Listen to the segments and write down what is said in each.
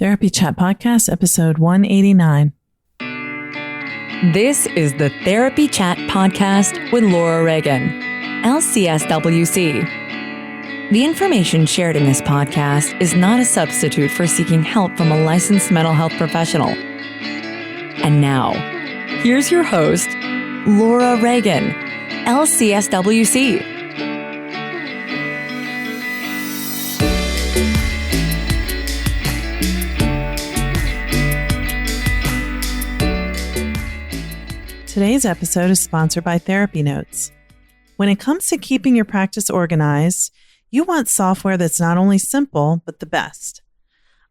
Therapy Chat Podcast, episode 189. This is the Therapy Chat Podcast with Laura Reagan, LCSW-C. The information shared in this podcast is not a substitute for seeking help from a licensed mental health professional. And now, here's your host, Laura Reagan, LCSW-C. Today's episode is sponsored by Therapy Notes. When it comes to keeping your practice organized, you want software that's not only simple, but the best.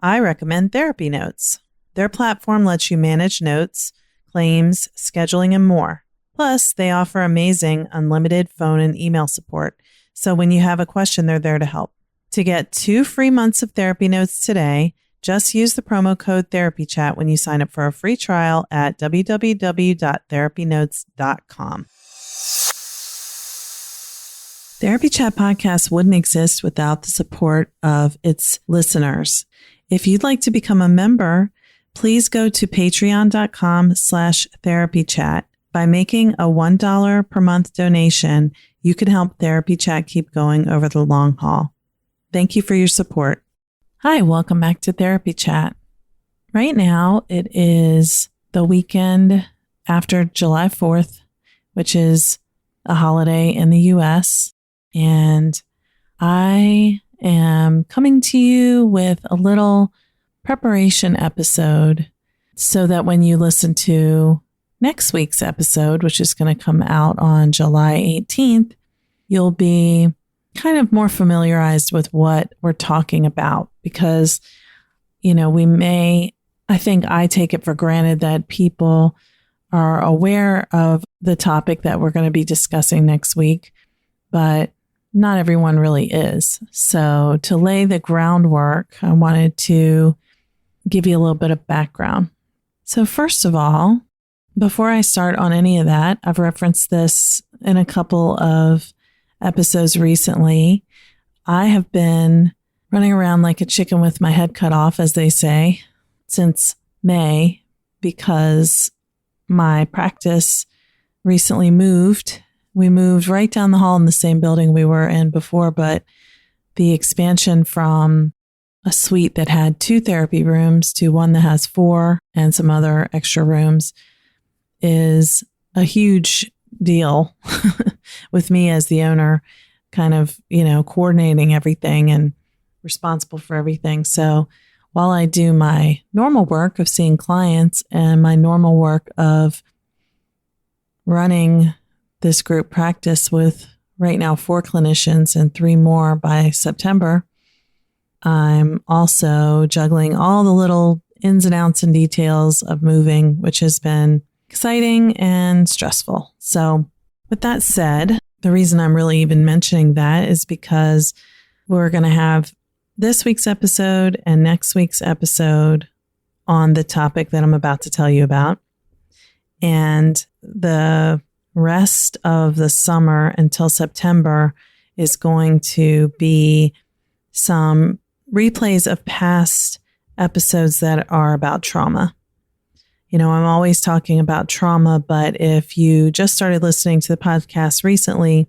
I recommend Therapy Notes. Their platform lets you manage notes, claims, scheduling, and more. Plus, they offer amazing unlimited phone and email support. So when you have a question, they're there to help. To get 2 free months of Therapy Notes today, just use the promo code TherapyChat when you sign up for a free trial at www.therapynotes.com. Therapy Chat Podcast wouldn't exist without the support of its listeners. If you'd like to become a member, please go to patreon.com/therapychat. By making a $1 per month donation, you can help Therapy Chat keep going over the long haul. Thank you for your support. Hi, welcome back to Therapy Chat. Right now, it is the weekend after July 4th, which is a holiday in the U.S., and I am coming to you with a little preparation episode so that when you listen to next week's episode, which is going to come out on July 18th, you'll be kind of more familiarized with what we're talking about because, I think I take it for granted that people are aware of the topic that we're going to be discussing next week, but not everyone really is. So to lay the groundwork, I wanted to give you a little bit of background. So first of all, before I start on any of that, I've referenced this in a couple of episodes recently. I have been running around like a chicken with my head cut off, as they say, since May because my practice recently moved. We moved right down the hall in the same building we were in before, but the expansion from a suite that had 2 therapy rooms to one that has 4 and some other extra rooms is a huge deal with me as the owner, kind of, coordinating everything and responsible for everything. So while I do my normal work of seeing clients and my normal work of running this group practice with right now 4 clinicians and 3 more by September, I'm also juggling all the little ins and outs and details of moving, which has been exciting and stressful. So with that said, the reason I'm really even mentioning that is because we're going to have this week's episode and next week's episode on the topic that I'm about to tell you about. And the rest of the summer until September is going to be some replays of past episodes that are about trauma. I'm always talking about trauma, but if you just started listening to the podcast recently,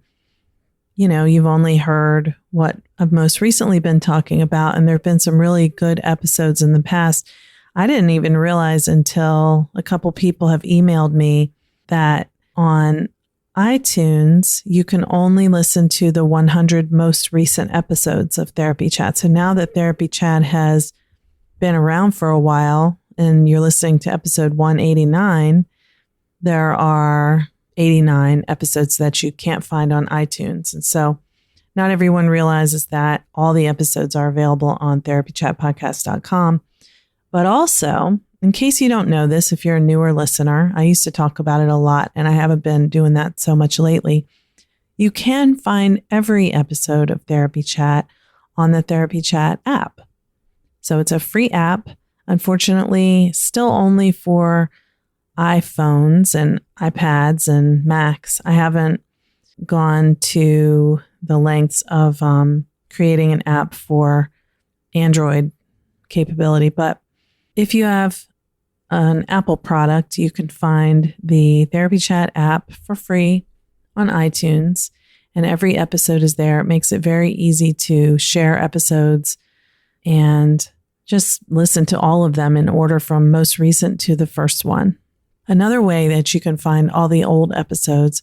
you've only heard what I've most recently been talking about, and there have been some really good episodes in the past. I didn't even realize until a couple people have emailed me that on iTunes, you can only listen to the 100 most recent episodes of Therapy Chat. So now that Therapy Chat has been around for a while, and you're listening to episode 189, there are 89 episodes that you can't find on iTunes. And so not everyone realizes that all the episodes are available on therapychatpodcast.com. But also, in case you don't know this, if you're a newer listener, I used to talk about it a lot, and I haven't been doing that so much lately. You can find every episode of Therapy Chat on the Therapy Chat app. So it's a free app. Unfortunately, still only for iPhones and iPads and Macs. I haven't gone to the lengths of creating an app for Android capability, but If you have an Apple product, you can find the Therapy Chat app for free on iTunes, and every episode is there. It makes it very easy to share episodes and just listen to all of them in order from most recent to the first one. Another way that you can find all the old episodes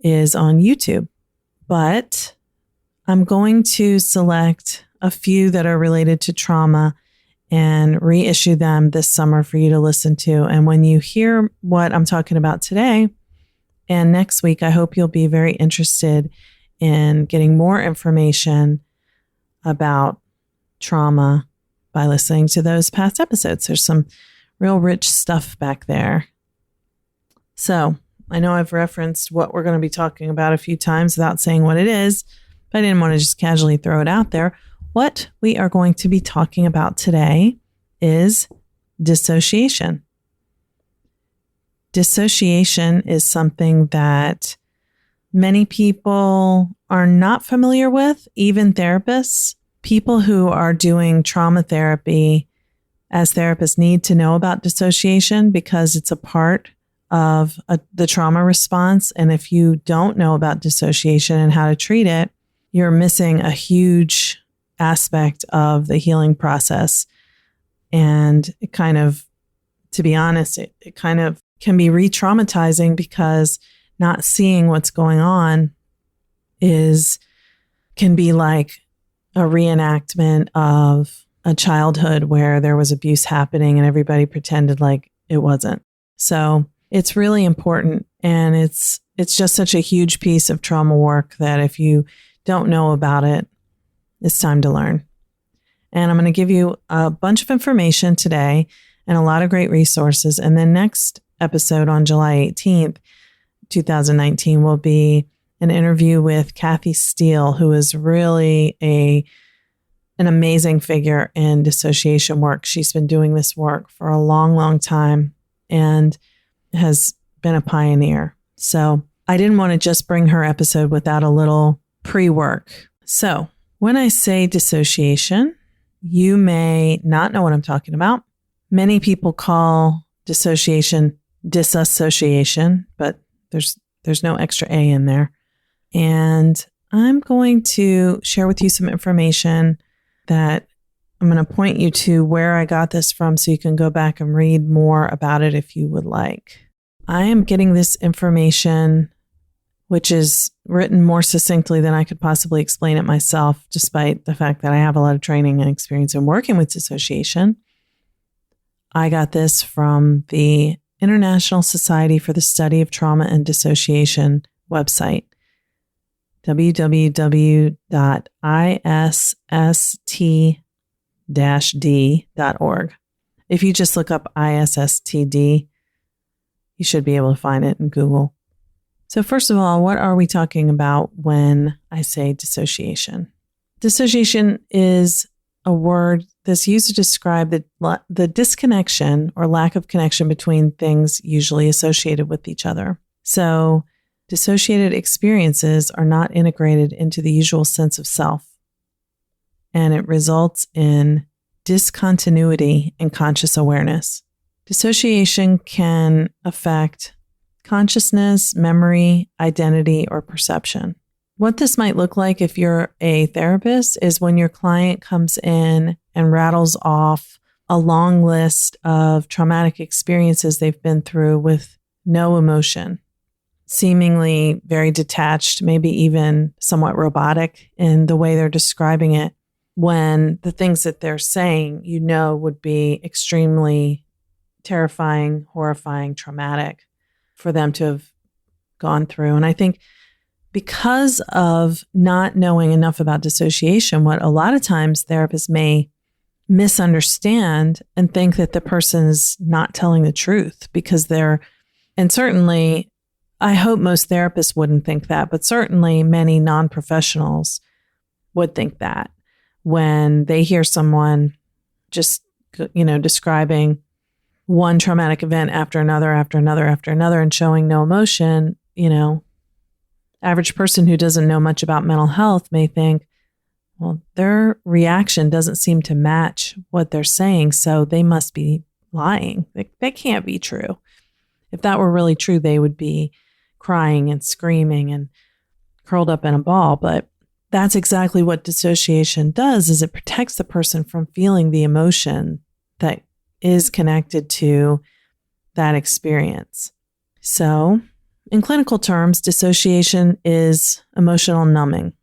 is on YouTube, but I'm going to select a few that are related to trauma and reissue them this summer for you to listen to. And when you hear what I'm talking about today and next week, I hope you'll be very interested in getting more information about trauma by listening to those past episodes. There's some real rich stuff back there. So I know I've referenced what we're going to be talking about a few times without saying what it is, but I didn't want to just casually throw it out there. What we are going to be talking about today is dissociation. Dissociation is something that many people are not familiar with, even therapists. People who are doing trauma therapy as therapists need to know about dissociation because it's a part of the trauma response. And if you don't know about dissociation and how to treat it, you're missing a huge aspect of the healing process. And it kind of, to be honest, it kind of can be re-traumatizing because not seeing what's going on can be like a reenactment of a childhood where there was abuse happening and everybody pretended like it wasn't. So it's really important. And it's just such a huge piece of trauma work that if you don't know about it, it's time to learn. And I'm going to give you a bunch of information today and a lot of great resources. And then next episode on July 18th, 2019 will be an interview with Kathy Steele, who is really an amazing figure in dissociation work. She's been doing this work for a long, long time and has been a pioneer. So I didn't want to just bring her episode without a little pre-work. So when I say dissociation, you may not know what I'm talking about. Many people call dissociation disassociation, but there's no extra A in there. And I'm going to share with you some information that I'm going to point you to where I got this from so you can go back and read more about it if you would like. I am getting this information, which is written more succinctly than I could possibly explain it myself, despite the fact that I have a lot of training and experience in working with dissociation. I got this from the International Society for the Study of Trauma and Dissociation website, www.issd-d.org. If you just look up ISSTD, you should be able to find it in Google. So first of all, what are we talking about when I say dissociation? Dissociation is a word that's used to describe the disconnection or lack of connection between things usually associated with each other. So dissociated experiences are not integrated into the usual sense of self, and it results in discontinuity in conscious awareness. Dissociation can affect consciousness, memory, identity, or perception. What this might look like if you're a therapist is when your client comes in and rattles off a long list of traumatic experiences they've been through with no emotion, seemingly very detached, maybe even somewhat robotic in the way they're describing it, when the things that they're saying, would be extremely terrifying, horrifying, traumatic for them to have gone through. And I think because of not knowing enough about dissociation, what a lot of times therapists may misunderstand and think that the person is not telling the truth because and certainly I hope most therapists wouldn't think that, but certainly many non-professionals would think that when they hear someone just, describing one traumatic event after another, and showing no emotion, average person who doesn't know much about mental health may think, well, their reaction doesn't seem to match what they're saying, so they must be lying. That can't be true. If that were really true, they would be crying and screaming and curled up in a ball. But that's exactly what dissociation does, is it protects the person from feeling the emotion that is connected to that experience. So, in clinical terms, dissociation is emotional numbing,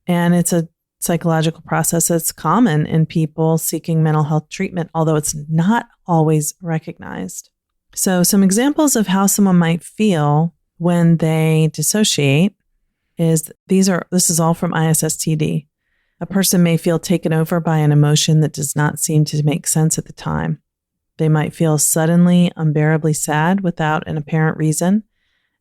and it's a psychological process that's common in people seeking mental health treatment, although it's not always recognized. So, some examples of how someone might feel when they dissociate this is all from ISSTD. A person may feel taken over by an emotion that does not seem to make sense at the time. They might feel suddenly unbearably sad without an apparent reason,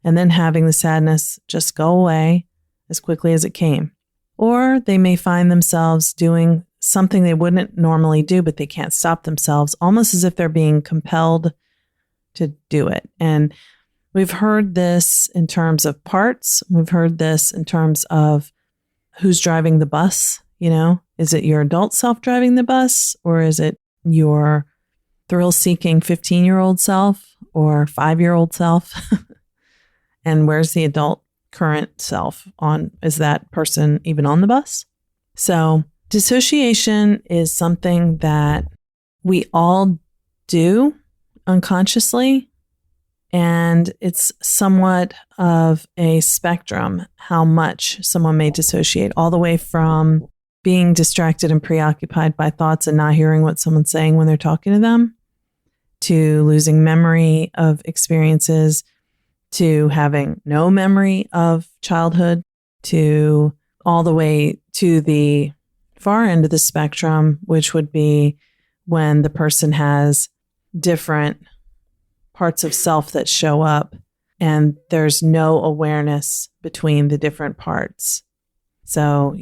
and then having the sadness just go away as quickly as it came. Or they may find themselves doing something they wouldn't normally do, but they can't stop themselves, almost as if they're being compelled to do it. And we've heard this in terms of parts. We've heard this in terms of who's driving the bus. Is it your adult self driving the bus, or is it your thrill-seeking 15-year-old self or 5-year-old self? And where's the adult current self is that person even on the bus? So dissociation is something that we all do unconsciously, and it's somewhat of a spectrum how much someone may dissociate, all the way from being distracted and preoccupied by thoughts and not hearing what someone's saying when they're talking to them, to losing memory of experiences, to having no memory of childhood, to all the way to the far end of the spectrum, which would be when the person has different parts of self that show up and there's no awareness between the different parts. So,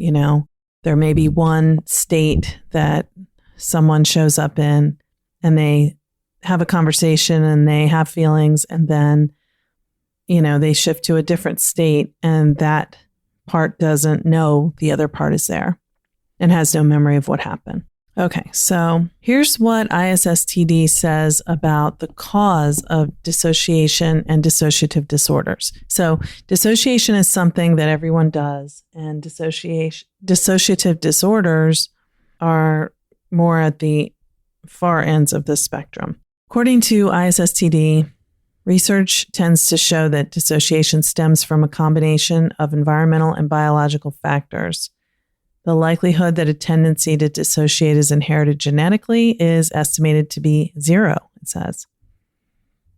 there may be one state that someone shows up in and they have a conversation and they have feelings, and then, they shift to a different state and that part doesn't know the other part is there and has no memory of what happened. Okay, so here's what ISSTD says about the cause of dissociation and dissociative disorders. So dissociation is something that everyone does, and dissociative disorders are more at the far ends of the spectrum. According to ISSTD, research tends to show that dissociation stems from a combination of environmental and biological factors. The likelihood that a tendency to dissociate is inherited genetically is estimated to be 0, it says.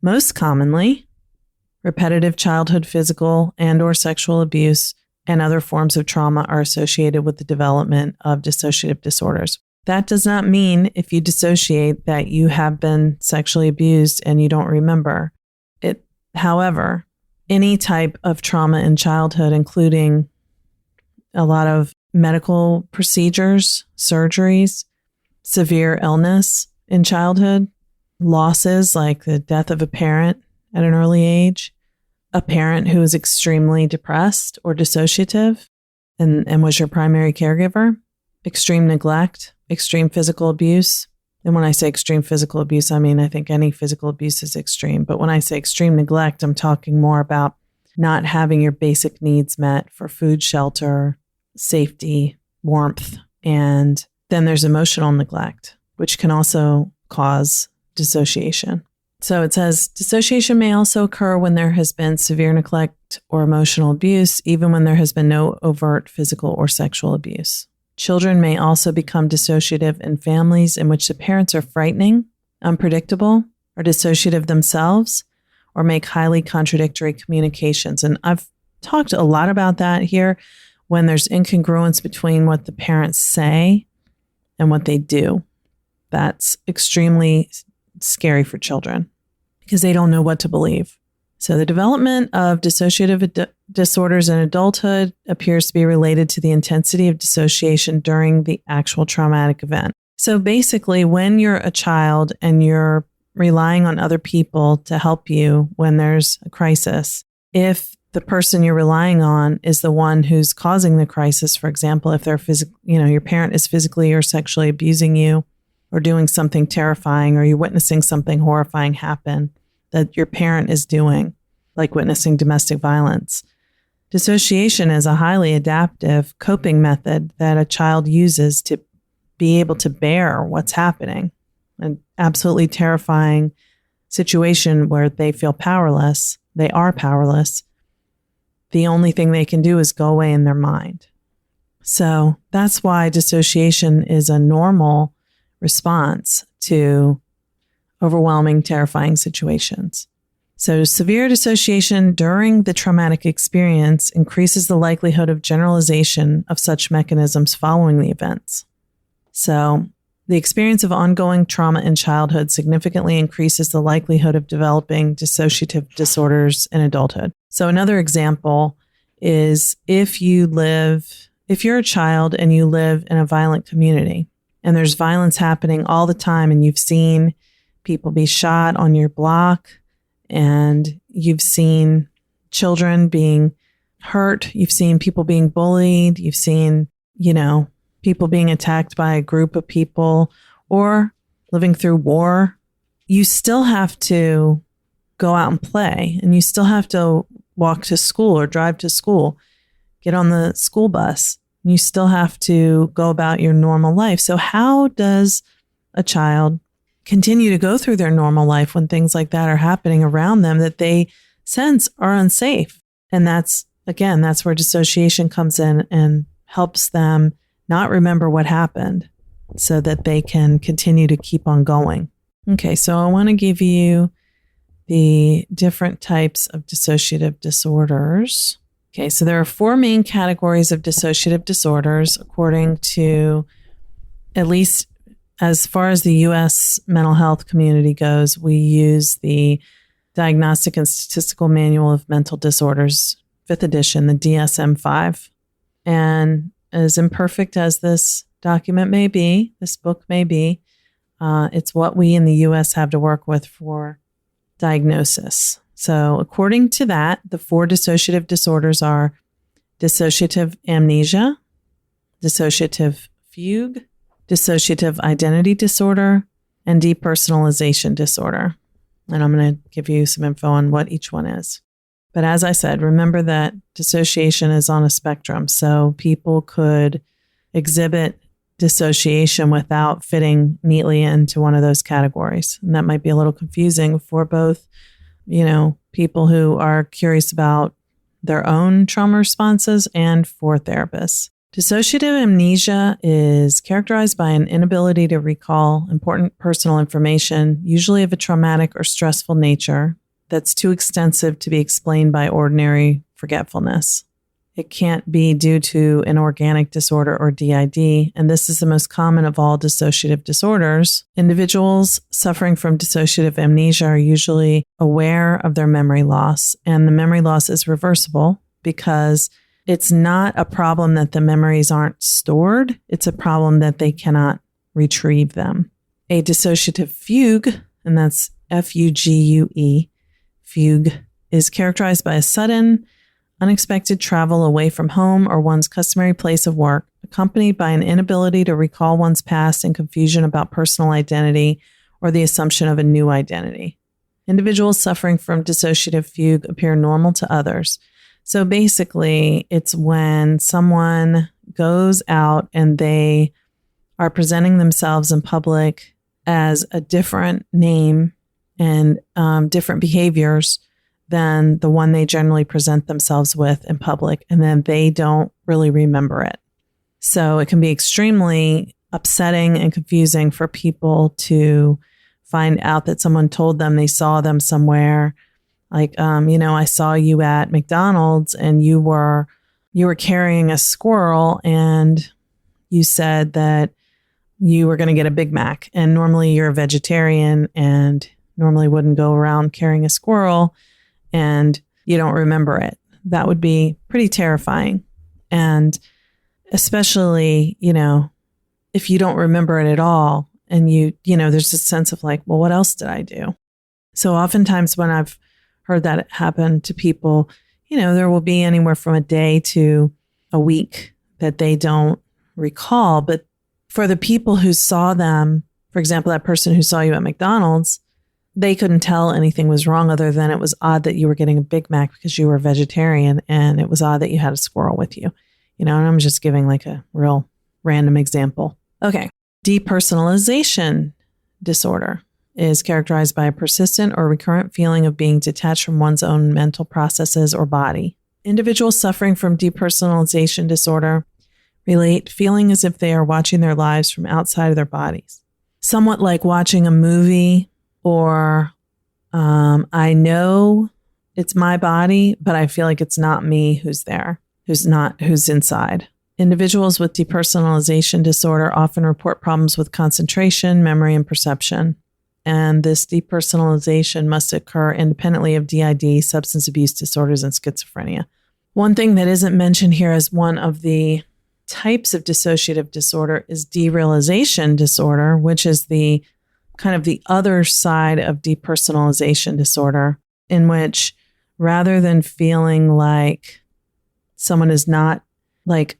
Most commonly, repetitive childhood physical and/or sexual abuse and other forms of trauma are associated with the development of dissociative disorders. That does not mean if you dissociate that you have been sexually abused and you don't remember it. However, any type of trauma in childhood, including a lot of medical procedures, surgeries, severe illness in childhood, losses like the death of a parent at an early age, a parent who is extremely depressed or dissociative and was your primary caregiver, extreme neglect, extreme physical abuse. And when I say extreme physical abuse, I mean, I think any physical abuse is extreme. But when I say extreme neglect, I'm talking more about not having your basic needs met for food, shelter, safety, warmth. And then there's emotional neglect, which can also cause dissociation. So it says dissociation may also occur when there has been severe neglect or emotional abuse, even when there has been no overt physical or sexual abuse. Children may also become dissociative in families in which the parents are frightening, unpredictable, or dissociative themselves, or make highly contradictory communications. And I've talked a lot about that here. When there's incongruence between what the parents say and what they do, that's extremely scary for children because they don't know what to believe. So the development of dissociative disorders in adulthood appears to be related to the intensity of dissociation during the actual traumatic event. So basically, when you're a child and you're relying on other people to help you when there's a crisis, if the person you're relying on is the one who's causing the crisis, for example, if they're your parent is physically or sexually abusing you, or doing something terrifying, or you're witnessing something horrifying happen that your parent is doing, like witnessing domestic violence. Dissociation is a highly adaptive coping method that a child uses to be able to bear what's happening. An absolutely terrifying situation where they feel powerless. They are powerless. The only thing they can do is go away in their mind. So that's why dissociation is a normal response to overwhelming, terrifying situations. So severe dissociation during the traumatic experience increases the likelihood of generalization of such mechanisms following the events. So the experience of ongoing trauma in childhood significantly increases the likelihood of developing dissociative disorders in adulthood. So another example is if you're a child and you live in a violent community and there's violence happening all the time and you've seen people be shot on your block and you've seen children being hurt, you've seen people being bullied, you've seen, people being attacked by a group of people or living through war, you still have to go out and play and you still have to walk to school or drive to school, get on the school bus. You still have to go about your normal life. So how does a child continue to go through their normal life when things like that are happening around them that they sense are unsafe? And that's where dissociation comes in and helps them not remember what happened so that they can continue to keep on going. Okay, so I want to give you the different types of dissociative disorders. Okay, so there are 4 main categories of dissociative disorders according to, at least as far as the U.S. mental health community goes, we use the Diagnostic and Statistical Manual of Mental Disorders, 5th edition, the DSM-5. And as imperfect as this document may be, this book may be, it's what we in the U.S. have to work with for diagnosis. So according to that, the 4 dissociative disorders are dissociative amnesia, dissociative fugue, dissociative identity disorder, and depersonalization disorder. And I'm going to give you some info on what each one is. But as I said, remember that dissociation is on a spectrum. So people could exhibit dissociation without fitting neatly into one of those categories. And that might be a little confusing for both, people who are curious about their own trauma responses and for therapists. Dissociative amnesia is characterized by an inability to recall important personal information, usually of a traumatic or stressful nature, that's too extensive to be explained by ordinary forgetfulness. It can't be due to an organic disorder or DID, and this is the most common of all dissociative disorders. Individuals suffering from dissociative amnesia are usually aware of their memory loss, and the memory loss is reversible because it's not a problem that the memories aren't stored. It's a problem that they cannot retrieve them. A dissociative fugue, and that's F-U-G-U-E, fugue, is characterized by a sudden, unexpected travel away from home or one's customary place of work, accompanied by an inability to recall one's past and confusion about personal identity or the assumption of a new identity. Individuals suffering from dissociative fugue appear normal to others. So basically, it's when someone goes out and they are presenting themselves in public as a different name and different behaviors than the one they generally present themselves with in public, and then they don't really remember it. So it can be extremely upsetting and confusing for people to find out that someone told them they saw them somewhere. Like, I saw you at McDonald's and you were carrying a squirrel and you said that you were going to get a Big Mac. And normally you're a vegetarian and normally wouldn't go around carrying a squirrel and you don't remember it. That would be pretty terrifying. And especially, if you don't remember it at all and there's a sense of like, well, what else did I do? So oftentimes when I've heard that happen to people, there will be anywhere from a day to a week that they don't recall. But for the people who saw them For example, that person who saw you at McDonald's, they couldn't tell anything was wrong other than it was odd that you were getting a Big Mac because you were vegetarian, and it was odd that you had a squirrel with you. And I'm just giving like a real random example. Okay. Depersonalization disorder is characterized by a persistent or recurrent feeling of being detached from one's own mental processes or body. Individuals suffering from depersonalization disorder relate feeling as if they are watching their lives from outside of their bodies. Somewhat like watching a movie, or I know it's my body, but I feel like it's not me who's there, who's inside. Individuals with depersonalization disorder often report problems with concentration, memory, and perception. And this depersonalization must occur independently of DID, substance abuse disorders, and schizophrenia. One thing that isn't mentioned here as one of the types of dissociative disorder is derealization disorder, which is the kind of the other side of depersonalization disorder, in which rather than feeling like someone is not like,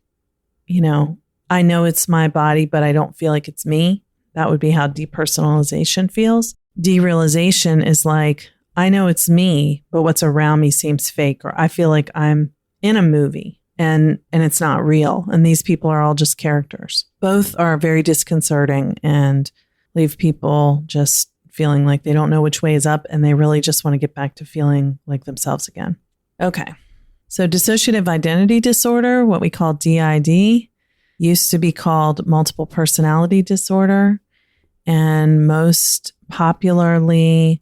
I know it's my body, but I don't feel like it's me. That would be how depersonalization feels. Derealization is like, I know it's me, but what's around me seems fake, or I feel like I'm in a movie and it's not real. And these people are all just characters. Both are very disconcerting and leave people just feeling like they don't know which way is up, and they really just want to get back to feeling like themselves again. Okay. So dissociative identity disorder, what we call DID, used to be called multiple personality disorder, and most popularly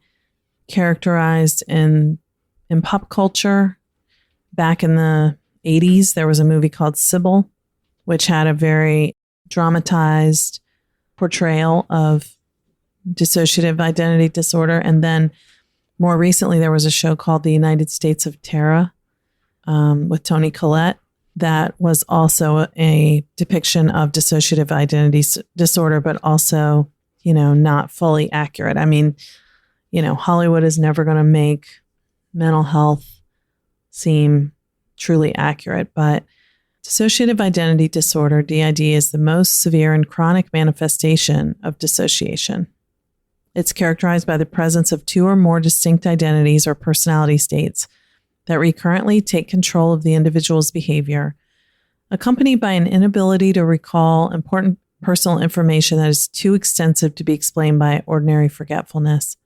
characterized in pop culture. Back in the 80s, there was a movie called Sybil, which had a very dramatized portrayal of dissociative identity disorder. And then more recently, there was a show called The United States of Terror with Toni Collette. That was also a depiction of dissociative identity disorder, but also, not fully accurate. I mean, Hollywood is never going to make mental health seem truly accurate, but dissociative identity disorder, DID, is the most severe and chronic manifestation of dissociation. It's characterized by the presence of two or more distinct identities or personality states that recurrently take control of the individual's behavior, accompanied by an inability to recall important personal information that is too extensive to be explained by ordinary forgetfulness.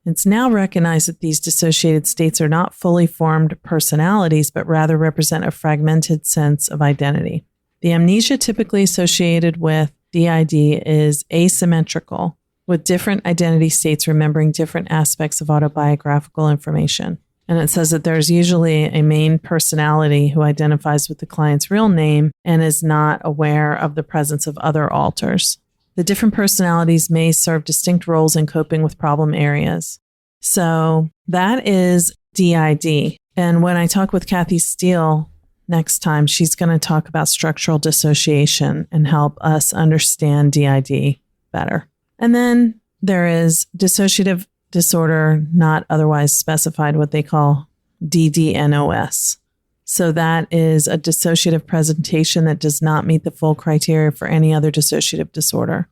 It's now recognized that these dissociated states are not fully formed personalities, but rather represent a fragmented sense of identity. The amnesia typically associated with DID is asymmetrical, with different identity states remembering different aspects of autobiographical information. And it says that there's usually a main personality who identifies with the client's real name and is not aware of the presence of other alters. The different personalities may serve distinct roles in coping with problem areas. So that is DID. And when I talk with Kathy Steele next time, she's going to talk about structural dissociation and help us understand DID better. And then there is dissociative disorder not otherwise specified, what they call DDNOS. So that is a dissociative presentation that does not meet the full criteria for any other dissociative disorder.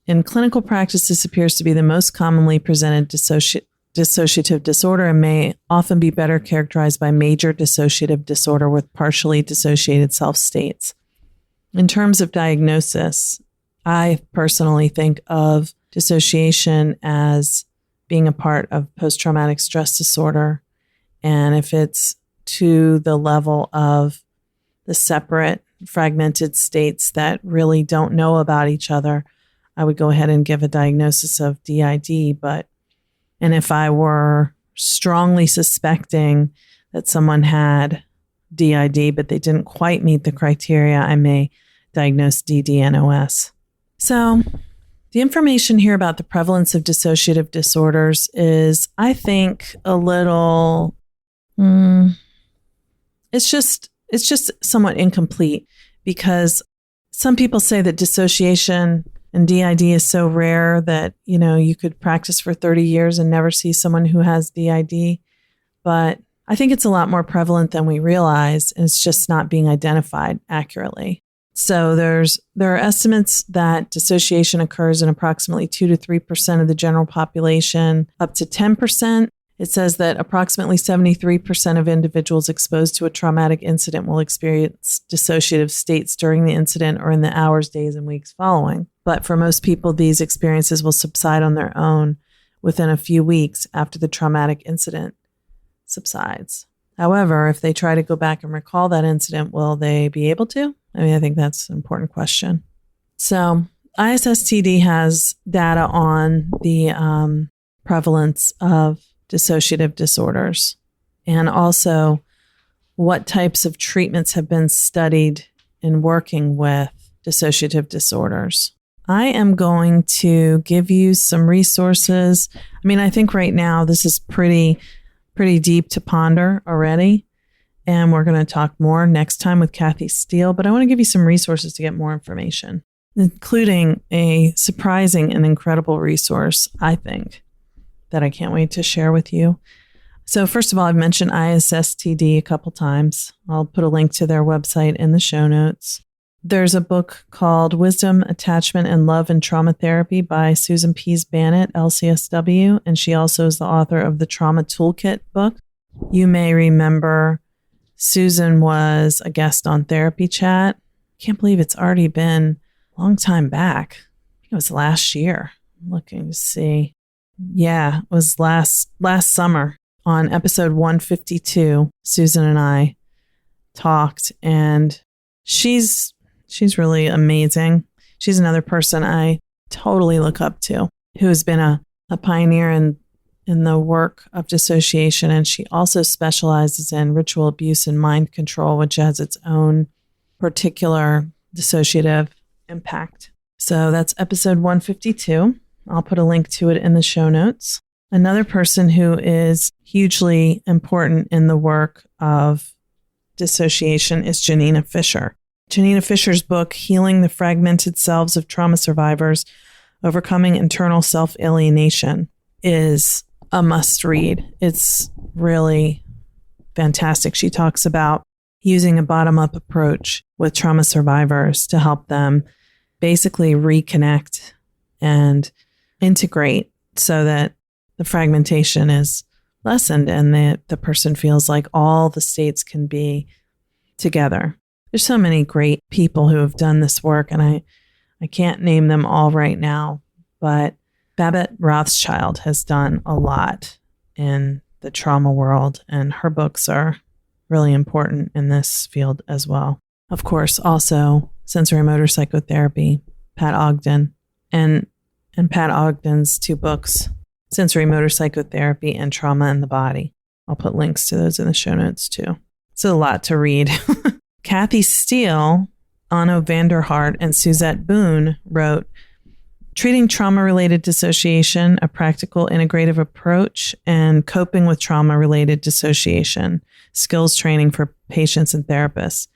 In clinical practice, this appears to be the most commonly presented dissociative disorder and may often be better characterized by major dissociative disorder with partially dissociated self states. In terms of diagnosis, I personally think of dissociation as being a part of post-traumatic stress disorder. And if it's to the level of the separate, fragmented states that really don't know about each other, I would go ahead and give a diagnosis of DID. And if I were strongly suspecting that someone had DID, but they didn't quite meet the criteria, I may diagnose DDNOS. So the information here about the prevalence of dissociative disorders is, I think, a little, it's just somewhat incomplete, because some people say that dissociation and DID is so rare that, you could practice for 30 years and never see someone who has DID. But I think it's a lot more prevalent than we realize, and it's just not being identified accurately. So there are estimates that dissociation occurs in approximately 2 to 3% of the general population, up to 10%. It says that approximately 73% of individuals exposed to a traumatic incident will experience dissociative states during the incident or in the hours, days, and weeks following. But for most people, these experiences will subside on their own within a few weeks after the traumatic incident subsides. However, if they try to go back and recall that incident, will they be able to? I think that's an important question. So ISSTD has data on the prevalence of dissociative disorders and also what types of treatments have been studied in working with dissociative disorders. I am going to give you some resources. I think right now this is pretty deep to ponder already. And we're going to talk more next time with Kathy Steele, but I want to give you some resources to get more information, including a surprising and incredible resource, I think, that I can't wait to share with you. So first of all, I've mentioned ISSTD a couple times. I'll put a link to their website in the show notes. There's a book called Wisdom, Attachment, and Love in Trauma Therapy by Susan Pease Banitt, LCSW, and she also is the author of the Trauma Toolkit book. You may remember Susan was a guest on Therapy Chat. Can't believe it's already been a long time back. I think it was last year. I'm looking to see. Yeah, it was last summer on episode 152. Susan and I talked, and she's really amazing. She's another person I totally look up to, who has been a pioneer in the work of dissociation, and she also specializes in ritual abuse and mind control, which has its own particular dissociative impact. So that's episode 152. I'll put a link to it in the show notes. Another person who is hugely important in the work of dissociation is Janina Fisher. Janina Fisher's book, Healing the Fragmented Selves of Trauma Survivors, Overcoming Internal Self-Alienation, is a must read. It's really fantastic. She talks about using a bottom-up approach with trauma survivors to help them basically reconnect and integrate so that the fragmentation is lessened and the person feels like all the states can be together. There's so many great people who have done this work, and I can't name them all right now, but Babette Rothschild has done a lot in the trauma world, and her books are really important in this field as well. Of course, also sensory motor psychotherapy, Pat Ogden, and Pat Ogden's two books, Sensory Motor Psychotherapy and Trauma in the Body. I'll put links to those in the show notes too. It's a lot to read. Kathy Steele, Onno Hart, and Suzette Boon wrote Treating Trauma-Related Dissociation, a Practical Integrative Approach, and Coping with Trauma-Related Dissociation, Skills Training for Patients and Therapists.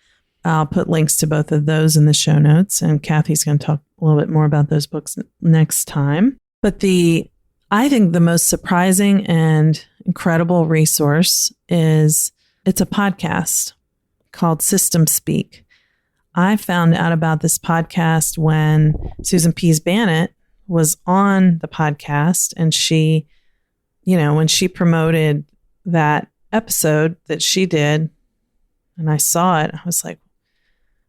I'll put links to both of those in the show notes, and Kathy's going to talk a little bit more about those books next time. But I think the most surprising and incredible resource is it's a podcast called System Speak. I found out about this podcast when Susan Pease Banitt was on the podcast, and she, when she promoted that episode that she did, and I saw it, I was like,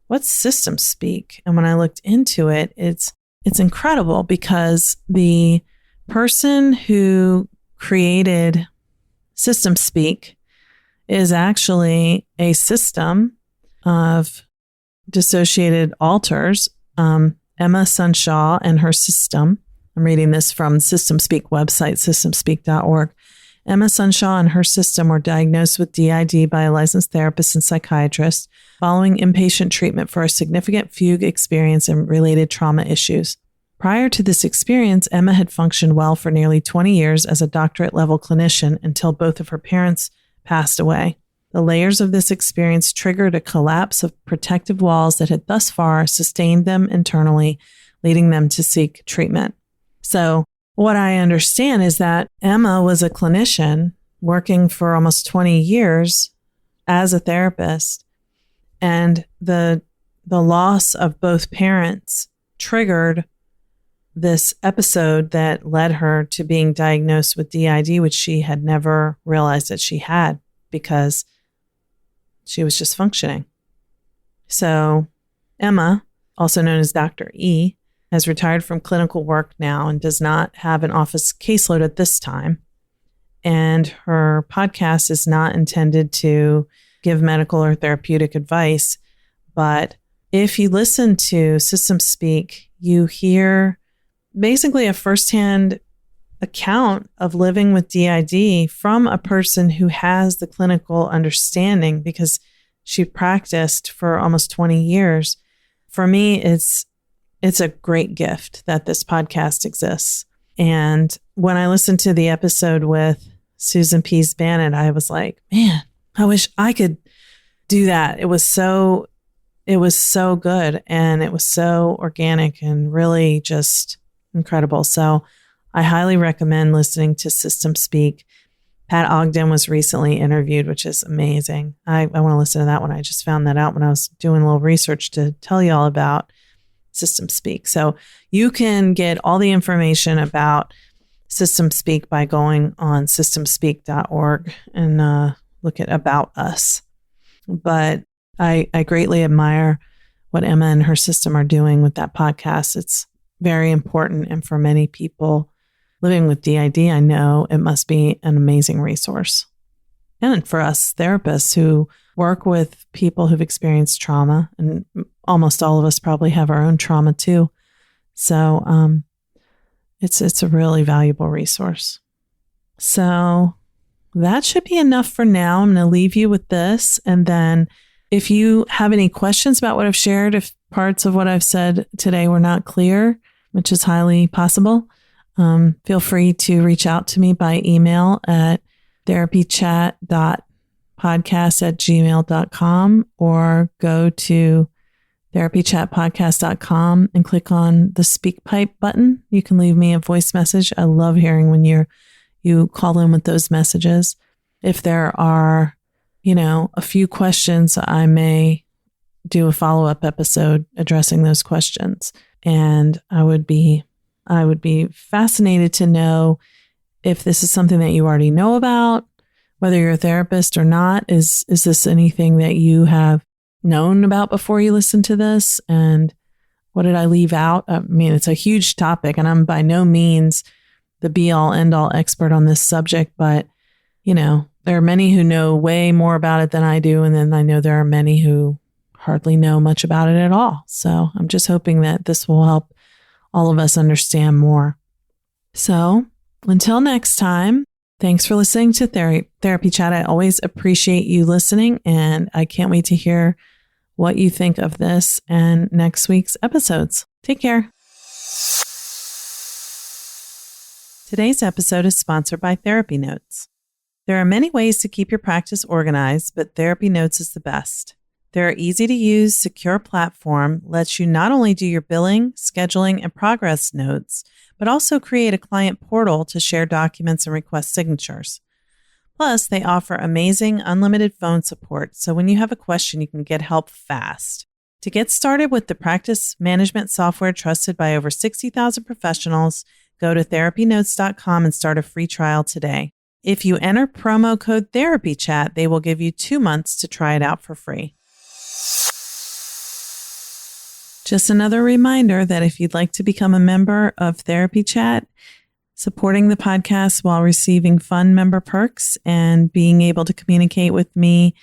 what's System Speak? And when I looked into it, it's incredible because the person who created System Speak is actually a system of dissociated alters, Emma Sunshaw and her system. I'm reading this from System Speak website, systemspeak.org. Emma Sunshaw and her system were diagnosed with DID by a licensed therapist and psychiatrist following inpatient treatment for a significant fugue experience and related trauma issues. Prior to this experience, Emma had functioned well for nearly 20 years as a doctorate-level clinician until both of her parents passed away. The layers of this experience triggered a collapse of protective walls that had thus far sustained them internally, leading them to seek treatment. So what I understand is that Emma was a clinician working for almost 20 years as a therapist, and the the loss of both parents triggered this episode that led her to being diagnosed with DID, which she had never realized that she had because she was just functioning. So Emma, also known as Dr. E, has retired from clinical work now and does not have an office caseload at this time. And her podcast is not intended to give medical or therapeutic advice. But if you listen to System Speak, you hear basically a firsthand account of living with DID from a person who has the clinical understanding because she practiced for almost 20 years. For me, it's a great gift that this podcast exists. And when I listened to the episode with Susan Pease Banitt, I was like, man, I wish I could do that. It was so good. And it was so organic and really just incredible. So I highly recommend listening to System Speak. Pat Ogden was recently interviewed, which is amazing. I want to listen to that one. I just found that out when I was doing a little research to tell you all about System Speak. So you can get all the information about System Speak by going on systemspeak.org and look at About Us. But I greatly admire what Emma and her system are doing with that podcast. It's very important. And for many people living with DID, I know it must be an amazing resource. And for us therapists who work with people who've experienced trauma, and almost all of us probably have our own trauma too. So it's a really valuable resource. So that should be enough for now. I'm going to leave you with this. And then if you have any questions about what I've shared, if parts of what I've said today were not clear, which is highly possible, feel free to reach out to me by email at therapychat.podcast@gmail.com or go to therapychatpodcast.com and click on the speak pipe button. You can leave me a voice message. I love hearing when you call in with those messages. If there are, a few questions, I may do a follow-up episode addressing those questions. And I would be fascinated to know if this is something that you already know about, whether you're a therapist or not. Is this anything that you have known about before you listen to this? And what did I leave out? I mean, it's a huge topic, and I'm by no means the be-all, end-all expert on this subject, but, there are many who know way more about it than I do, and then I know there are many who hardly know much about it at all. So I'm just hoping that this will help all of us understand more. So until next time, thanks for listening to Therapy Chat. I always appreciate you listening, and I can't wait to hear what you think of this and next week's episodes. Take care. Today's episode is sponsored by Therapy Notes. There are many ways to keep your practice organized, but Therapy Notes is the best. Their easy-to-use, secure platform lets you not only do your billing, scheduling, and progress notes, but also create a client portal to share documents and request signatures. Plus, they offer amazing unlimited phone support, so when you have a question, you can get help fast. To get started with the practice management software trusted by over 60,000 professionals, go to therapynotes.com and start a free trial today. If you enter promo code TherapyChat, they will give you 2 months to try it out for free. Just another reminder that if you'd like to become a member of Therapy Chat, supporting the podcast while receiving fun member perks and being able to communicate with me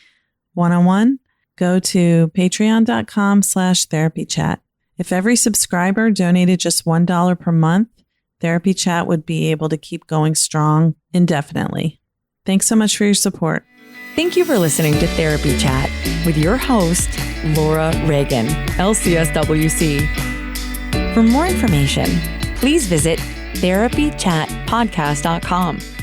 one-on-one, go to patreon.com/therapychat. If every subscriber donated just $1 per month, Therapy Chat would be able to keep going strong indefinitely. Thanks so much for your support. Thank you for listening to Therapy Chat with your host, Laura Reagan, LCSW-C. For more information, please visit therapychatpodcast.com.